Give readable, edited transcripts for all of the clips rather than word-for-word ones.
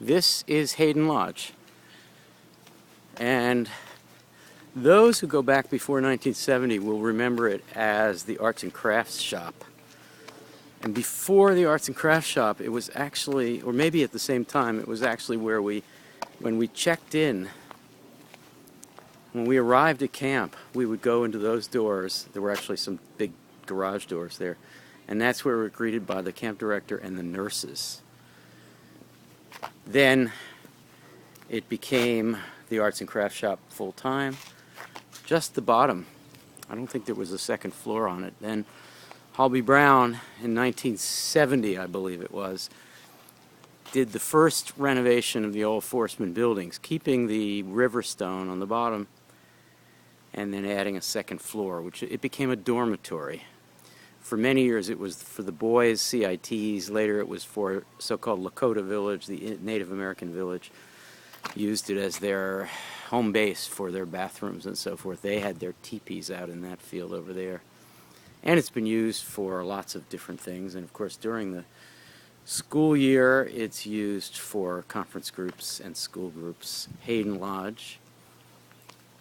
This is Hayden Lodge. And those who go back before 1970 will remember it as the Arts and Crafts Shop. And before the Arts and Crafts Shop, it was actually, or maybe at the same time, it was actually where when we checked in, when we arrived at camp, we would go into those doors. There were actually some big garage doors there. And that's where we were greeted by the camp director and the nurses. Then it became the Arts and Crafts Shop full time. Just the bottom. I don't think there was a second floor on it. Then Halby Brown in 1970, I believe it was, did the first renovation of the old Forstmann buildings, keeping the river stone on the bottom and then adding a second floor, which it became a dormitory. For many years it was for the boys' CITs. Later it was for so-called Lakota Village, the Native American village. Used it as their home base for their bathrooms and so forth. They had their teepees out in that field over there. And it's been used for lots of different things. And of course during the school year it's used for conference groups and school groups. Hayden Lodge.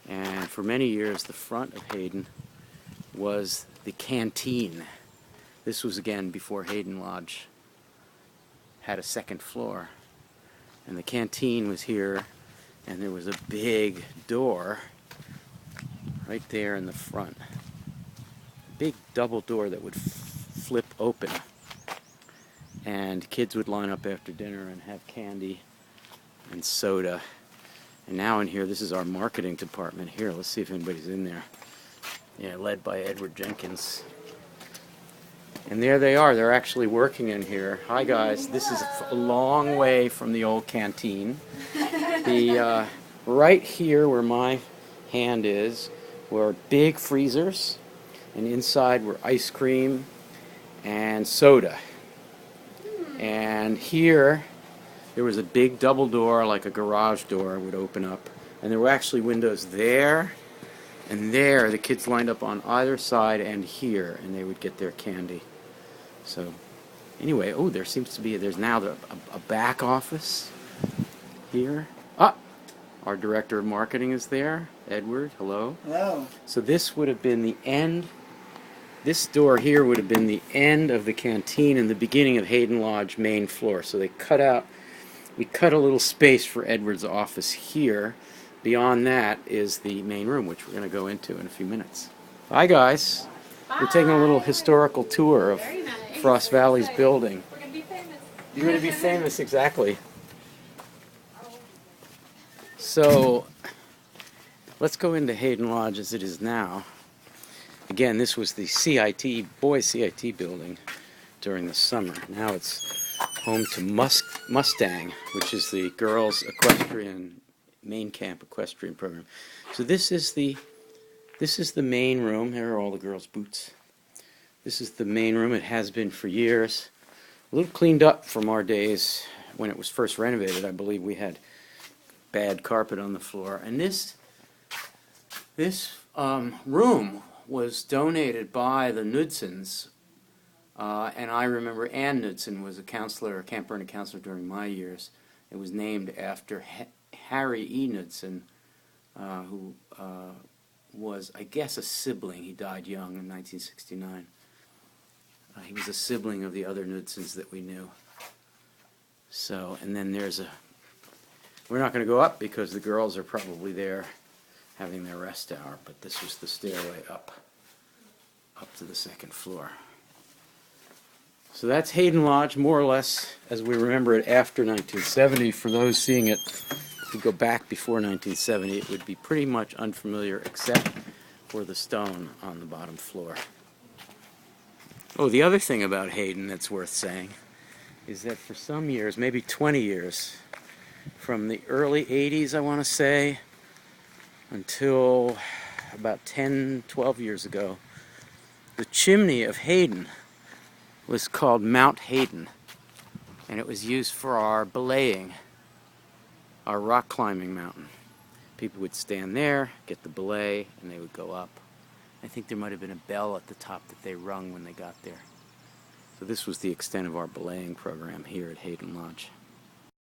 And for many years the front of Hayden was the canteen. This was again before Hayden Lodge had a second floor. And the canteen was here, and there was a big door right there in the front. Big double door that would flip open. And kids would line up after dinner and have candy and soda. And now in here, this is our marketing department here. Let's see if anybody's in there. Yeah, led by Edward Jenkins. And there they are. They're actually working in here. Hi, guys. This is a long way from the old canteen. Right here where my hand is were big freezers, and inside were ice cream and soda. And here there was a big double door, like a garage door would open up. And there were actually windows there. And there, the kids lined up on either side and here, and they would get their candy. So, anyway, oh, there's now a back office here. Ah, our director of marketing is there, Edward, hello. Hello. So this would have been the end, this door here would have been the end of the canteen and the beginning of Hayden Lodge main floor. So we cut a little space for Edward's office here. Beyond that is the main room, which we're going to go into in a few minutes. Hi, guys. Bye. We're taking a little historical tour of Frost Valley's building. We're going to be famous. You're going to be famous, exactly. So, let's go into Hayden Lodge as it is now. Again, this was the CIT, boys' CIT building during the summer. Now it's home to Mustang, which is the girls' equestrian main camp equestrian program. So this is the main room. Here are all the girls' boots. This is the main room. It has been for years. A little cleaned up from our days when it was first renovated. I believe we had bad carpet on the floor. And this room was donated by the Knudsens. And I remember Ann Knudsen was a counselor, a Camp Burnett counselor during my years. It was named after Harry E. Knudsen, who was, I guess, a sibling. He died young in 1969. He was a sibling of the other Knudsens that we knew. So, and then we're not going to go up because the girls are probably there having their rest hour, but this was the stairway up to the second floor. So that's Hayden Lodge, more or less, as we remember it after 1970. For those seeing it who go back before 1970, it would be pretty much unfamiliar except for the stone on the bottom floor. Oh, the other thing about Hayden that's worth saying is that for some years, maybe 20 years, from the early 80s, I want to say, until about 10, 12 years ago, the chimney of Hayden was called Mount Hayden, and it was used for our belaying, our rock climbing mountain. People would stand there, get the belay, and they would go up. I think there might have been a bell at the top that they rung when they got there. So this was the extent of our belaying program here at Hayden Lodge.